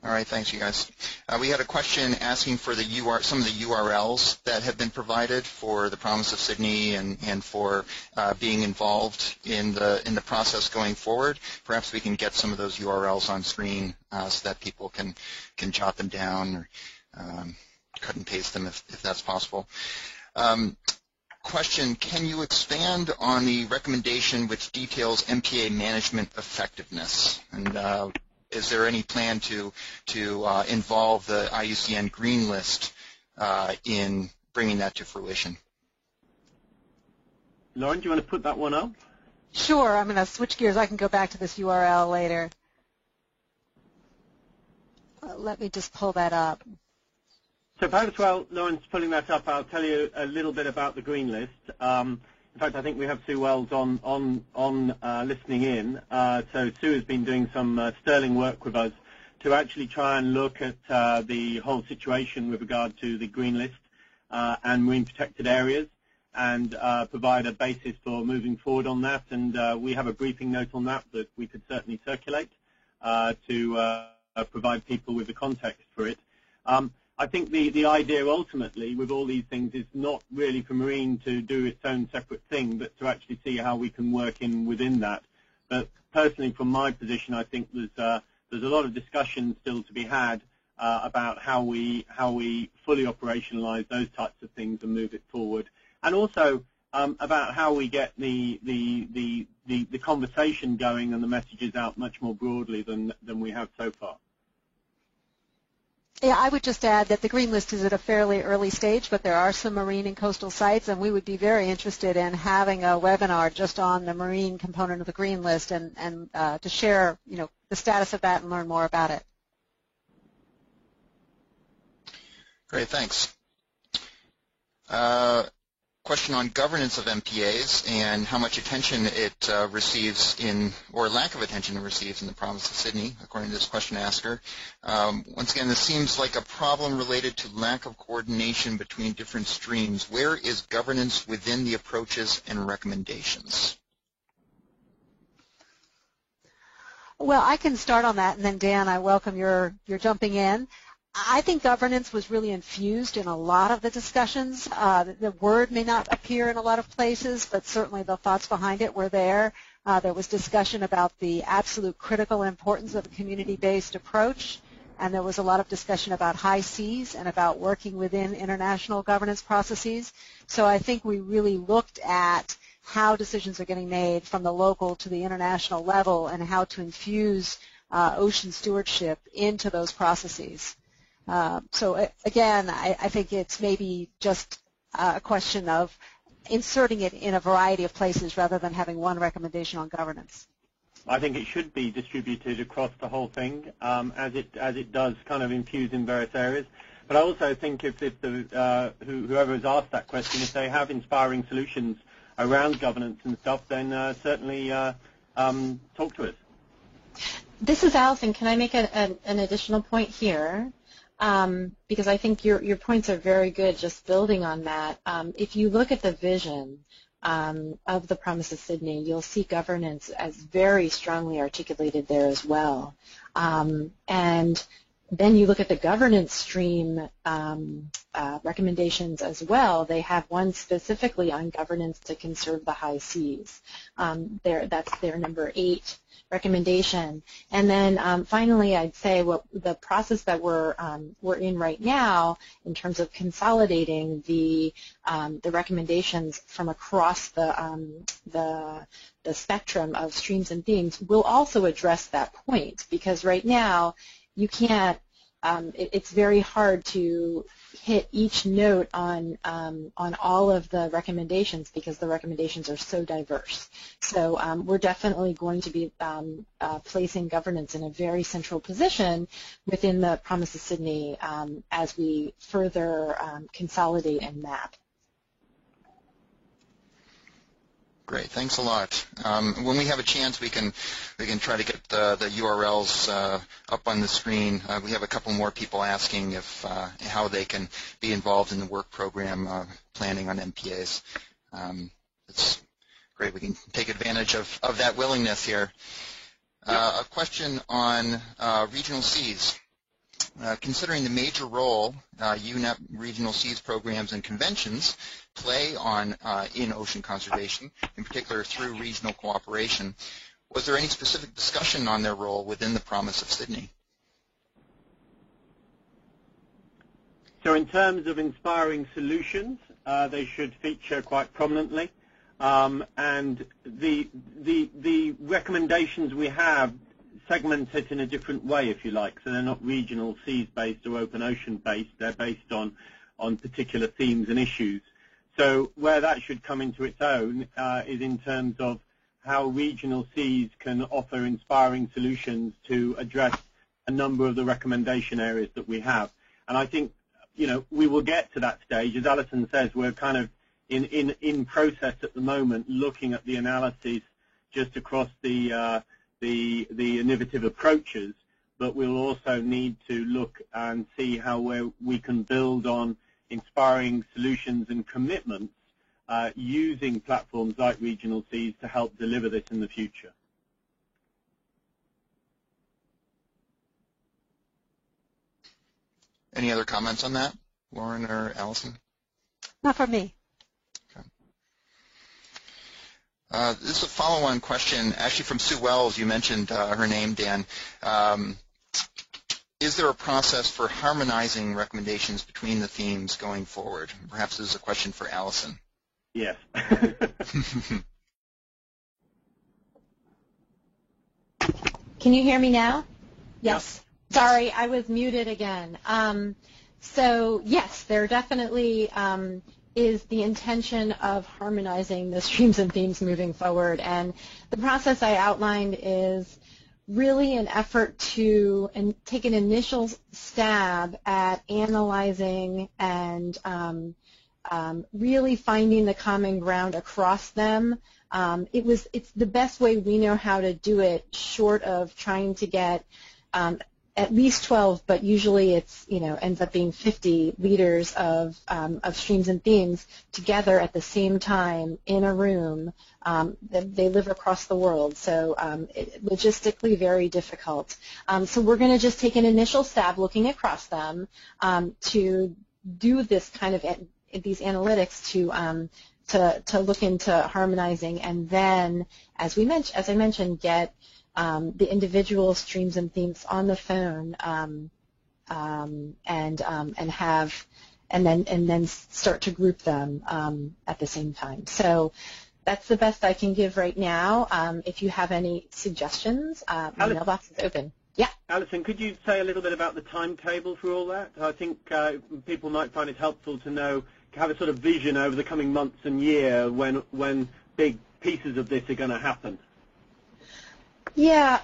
All right, thanks, you guys. We had a question asking for some of the URLs that have been provided for the Promise of Sydney and for being involved in the process going forward. Perhaps we can get some of those URLs on screen so that people can jot them down or cut and paste them if that's possible. question, can you expand on the recommendation which details MPA management effectiveness? And is there any plan to involve the IUCN Green List in bringing that to fruition? Lauren, do you want to put that one up? Sure. I'm going to switch gears. I can go back to this URL later. Let me just pull that up. So perhaps while Lauren's pulling that up, I'll tell you a little bit about the Green List. In fact, I think we have Sue Wells on listening in. So Sue has been doing some sterling work with us to actually try and look at the whole situation with regard to the Green List and marine protected areas, and provide a basis for moving forward on that. And we have a briefing note on that we could certainly circulate to provide people with the context for it. I think the idea ultimately with all these things is not really for marine to do its own separate thing, but to actually see how we can work within that. But personally, from my position, I think there's a lot of discussion still to be had about how we fully operationalize those types of things and move it forward, and also about how we get the conversation going and the messages out much more broadly than we have so far. Yeah, I would just add that the Green List is at a fairly early stage, but there are some marine and coastal sites, and we would be very interested in having a webinar just on the marine component of the Green List and to share, the status of that and learn more about it. Great, thanks. Question on governance of MPAs and how much attention it receives or lack of attention it receives in the province of Sydney, according to this question asker. Once again, this seems like a problem related to lack of coordination between different streams. Where is governance within the approaches and recommendations? Well, I can start on that, and then Dan, I welcome your jumping in. I think governance was really infused in a lot of the discussions. The word may not appear in a lot of places, but certainly the thoughts behind it were there. There was discussion about the absolute critical importance of a community-based approach, and there was a lot of discussion about high seas and about working within international governance processes. So I think we really looked at how decisions are getting made from the local to the international level and how to infuse ocean stewardship into those processes. So again, I think it's maybe just a question of inserting it in a variety of places rather than having one recommendation on governance. I think it should be distributed across the whole thing, as it does kind of infuse in various areas. But I also think if whoever has asked that question, if they have inspiring solutions around governance and stuff, then certainly talk to us. This is Allison. Can I make an additional point here? Because I think your points are very good, just building on that. If you look at the vision of the Promise of Sydney, you'll see governance as very strongly articulated there as well. And then you look at the governance stream recommendations as well. They have one specifically on governance to conserve the high seas. That's their number 8 recommendation. And then finally, I'd say what the process that we're in right now in terms of consolidating the recommendations from across the spectrum of streams and themes will also address that point, because right now you can't. It's very hard to hit each note on all of the recommendations because the recommendations are so diverse. So we're definitely going to be placing governance in a very central position within the Promise of Sydney as we further consolidate and map. Great, thanks a lot. When we have a chance, we can try to get the URLs up on the screen. We have a couple more people asking if how they can be involved in the work program planning on MPAs. It's great. We can take advantage of that willingness here. A question on regional seas. Considering the major role UNEP regional seas programs and conventions play in ocean conservation, in particular through regional cooperation, was there any specific discussion on their role within the Promise of Sydney? So in terms of inspiring solutions, they should feature quite prominently. And the recommendations we have segment it in a different way, if you like. So they're not regional seas-based or open ocean-based. They're based on particular themes and issues. So where that should come into its own is in terms of how regional seas can offer inspiring solutions to address a number of the recommendation areas that we have. And I think, we will get to that stage. As Alison says, we're kind of in process at the moment, looking at the analyses just across the innovative approaches, but we'll also need to look and see how we can build on inspiring solutions and commitments using platforms like Regional Seas to help deliver this in the future. Any other comments on that, Lauren or Alison? Not for me. This is a follow-on question, actually from Sue Wells. You mentioned her name, Dan. Is there a process for harmonizing recommendations between the themes going forward? Perhaps this is a question for Alison. Yes. Can you hear me now? Yes. Sorry, I was muted again. So yes, there definitely is the intention of harmonizing the streams and themes moving forward. And the process I outlined is really an effort to take an initial stab at analyzing and really finding the common ground across them. It's the best way we know how to do it, short of trying to get at least 12, but usually it's ends up being 50 leaders of streams and themes together at the same time in a room. They live across the world, so logistically very difficult. So we're going to just take an initial stab looking across them to do this kind of these analytics to look into harmonizing, and then as I mentioned, get the individual streams and themes on the phone, and then start to group them at the same time. So that's the best I can give right now. If you have any suggestions, my mailbox is open. Yeah. Alison, could you say a little bit about the timetable for all that? I think people might find it helpful to have a sort of vision over the coming months and year when big pieces of this are going to happen. Yeah,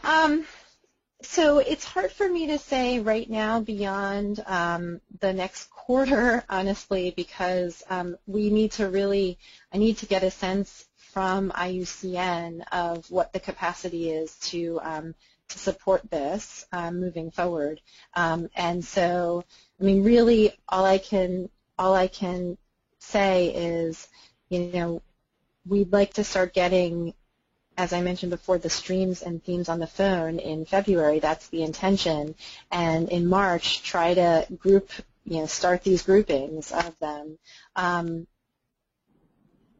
so it's hard for me to say right now beyond the next quarter, honestly, because I need to get a sense from IUCN of what the capacity is to support this moving forward. And so, really, all I can say is, we'd like to start getting, as I mentioned before, the streams and themes on the phone in February. That's the intention. And in March, try to start these groupings of them.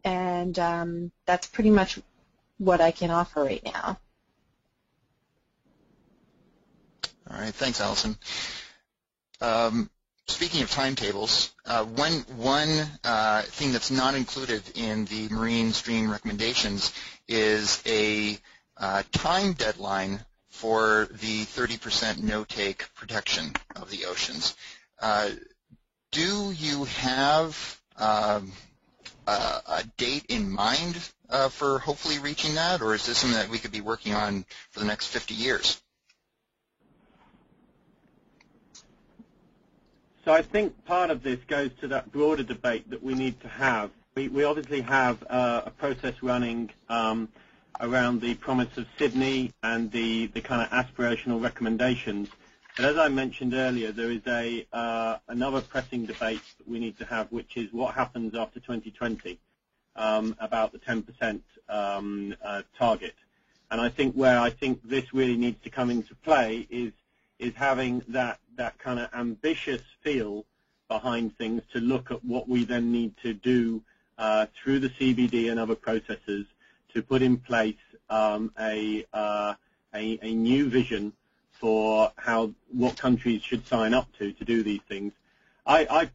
And that's pretty much what I can offer right now. All right. Thanks, Alison. Speaking of timetables, one thing that's not included in the marine stream recommendations is a time deadline for the 30% no-take protection of the oceans. Do you have a date in mind for hopefully reaching that, or is this something that we could be working on for the next 50 years? So I think part of this goes to that broader debate that we need to have. We obviously have a process running around the Promise of Sydney and the kind of aspirational recommendations. But as I mentioned earlier, there is another pressing debate that we need to have, which is what happens after 2020 about the 10% target. And I think where this really needs to come into play is having that kind of ambitious feel behind things to look at what we then need to do through the CBD and other processes to put in place a new vision for what countries should sign up to do these things. I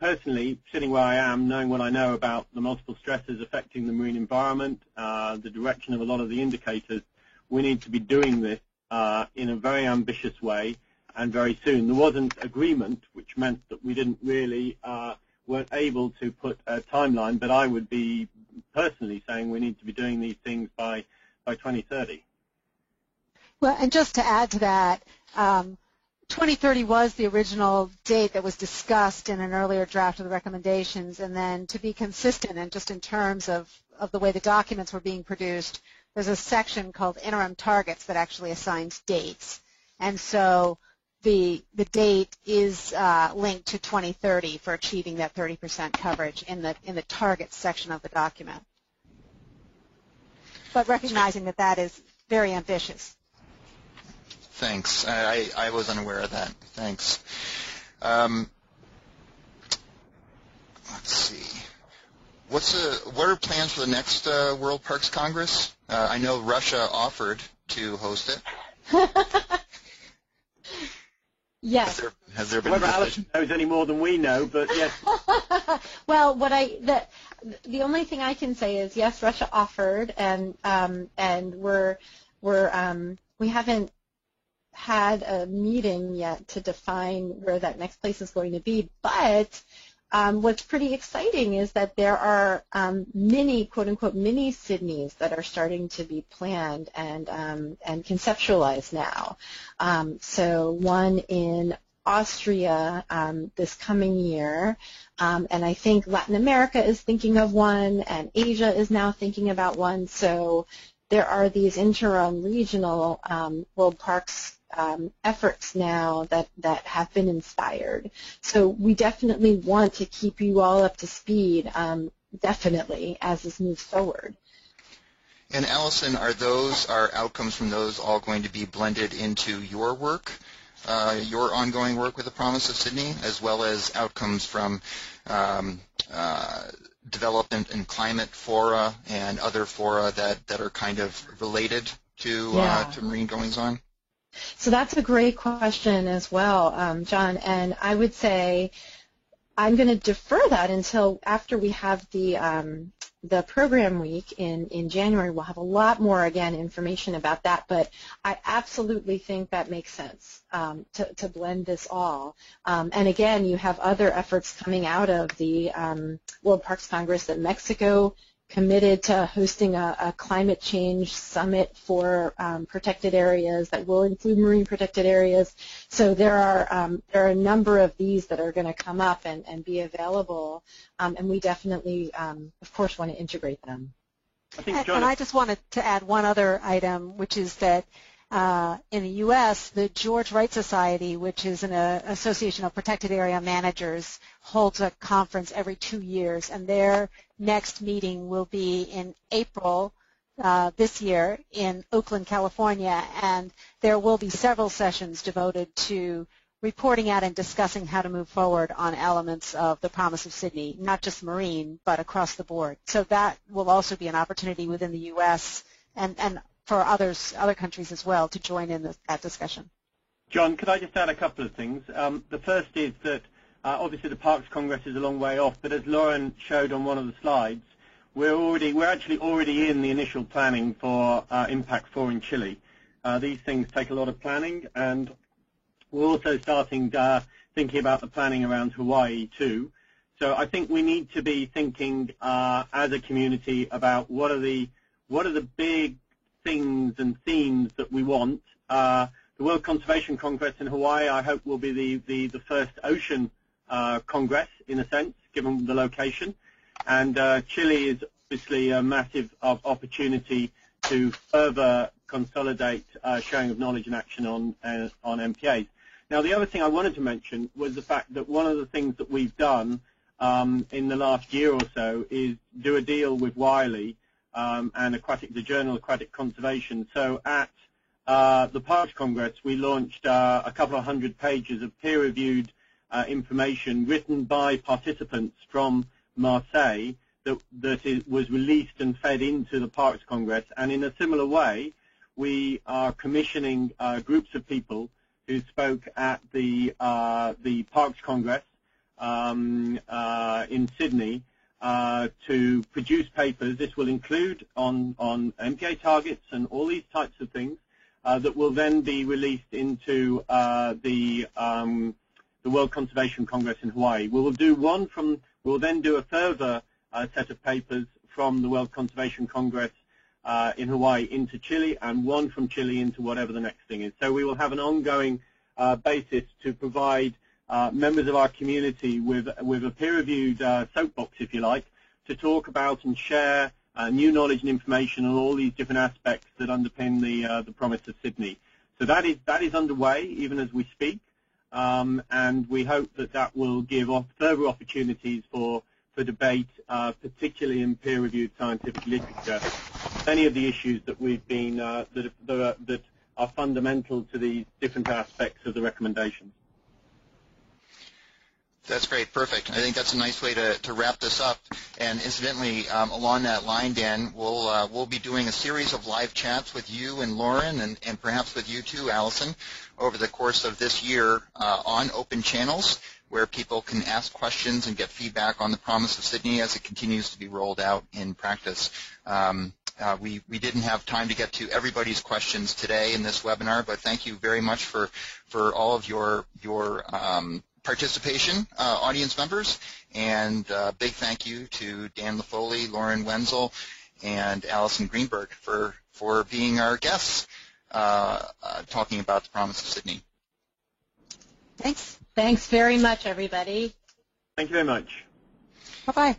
personally, sitting where I am, knowing what I know about the multiple stresses affecting the marine environment, the direction of a lot of the indicators, we need to be doing this in a very ambitious way and very soon. There wasn't agreement, which meant that we didn't really weren't able to put a timeline, but I would be personally saying we need to be doing these things by 2030. Well, and just to add to that, 2030 was the original date that was discussed in an earlier draft of the recommendations, and then to be consistent and just in terms of the way the documents were being produced, there's a section called interim targets that actually assigns dates. And so the date is linked to 2030 for achieving that 30% coverage in the targets section of the document. But recognizing that that is very ambitious. Thanks. I was unaware of that. Thanks. Let's see. What are plans for the next World Parks Congress? I know Russia offered to host it. Yes. Has there been Whether a Alison decision? knows any more than we know, but yes. Well, the only thing I can say is yes, Russia offered, and we haven't had a meeting yet to define where that next place is going to be. But what's pretty exciting is that there are mini, quote unquote, mini Sydneys that are starting to be planned and conceptualized now. So one in Austria this coming year, and I think Latin America is thinking of one, and Asia is now thinking about one. So there are these interim regional World Parks efforts now that have been inspired. So we definitely want to keep you all up to speed, definitely, as this moves forward. And Alison, are outcomes from those all going to be blended into your work, your ongoing work with the Promise of Sydney, as well as outcomes from development and climate fora and other fora that are kind of related to marine goings-on? So that's a great question as well, John, and I would say I'm going to defer that until after we have the program week in January. We'll have a lot more, again, information about that, but I absolutely think that makes sense to blend this all. And again, you have other efforts coming out of the World Parks Congress that Mexico committed to hosting a climate change summit for protected areas that will include marine protected areas. So there are a number of these that are going to come up and be available, and we definitely, of course, want to integrate them. And I just wanted to add one other item, which is that in the U.S., the George Wright Society, which is an association of protected area managers, holds a conference every 2 years, and their next meeting will be in April this year in Oakland, California, and there will be several sessions devoted to reporting out and discussing how to move forward on elements of the Promise of Sydney, not just marine, but across the board. So that will also be an opportunity within the U.S. and for other countries as well to join in that discussion. John, could I just add a couple of things? The first is that obviously the Parks Congress is a long way off, but as Lauren showed on one of the slides, we're actually already in the initial planning for Impact 4 in Chile. These things take a lot of planning, and we're also starting thinking about the planning around Hawaii too. So I think we need to be thinking as a community about what are the big things and themes that we want. The World Conservation Congress in Hawaii, I hope, will be the first ocean congress, in a sense, given the location. And Chile is obviously a massive opportunity to further consolidate sharing of knowledge and action on MPAs. Now, the other thing I wanted to mention was the fact that one of the things that we've done in the last year or so is do a deal with Wiley and the Journal Aquatic Conservation. So at the Parks Congress, we launched a couple of 100 pages of peer-reviewed information written by participants from Marseille that was released and fed into the Parks Congress. And in a similar way, we are commissioning groups of people who spoke at the Parks Congress in Sydney to produce papers. This will include on MPA targets and all these types of things that will then be released into the World Conservation Congress in Hawaii. We'll then do a further set of papers from the World Conservation Congress in Hawaii into Chile, and one from Chile into whatever the next thing is. So we will have an ongoing basis to provide members of our community with a peer-reviewed soapbox, if you like, to talk about and share new knowledge and information on all these different aspects that underpin the promise of Sydney. So that is underway even as we speak, and we hope that will give further opportunities for debate, particularly in peer-reviewed scientific literature, many of the issues that we've been that are fundamental to these different aspects of the recommendations. That's great. Perfect. I think that's a nice way to wrap this up. And incidentally, along that line, Dan, we'll be doing a series of live chats with you and Lauren, and perhaps with you too, Allison, over the course of this year on open channels, where people can ask questions and get feedback on the Promise of Sydney as it continues to be rolled out in practice. We didn't have time to get to everybody's questions today in this webinar, but thank you very much for all of your participation, audience members, and big thank you to Dan Laffoley, Lauren Wenzel, and Allison Greenberg for being our guests talking about the Promise of Sydney. Thanks. Thanks very much, everybody. Thank you very much. Bye-bye.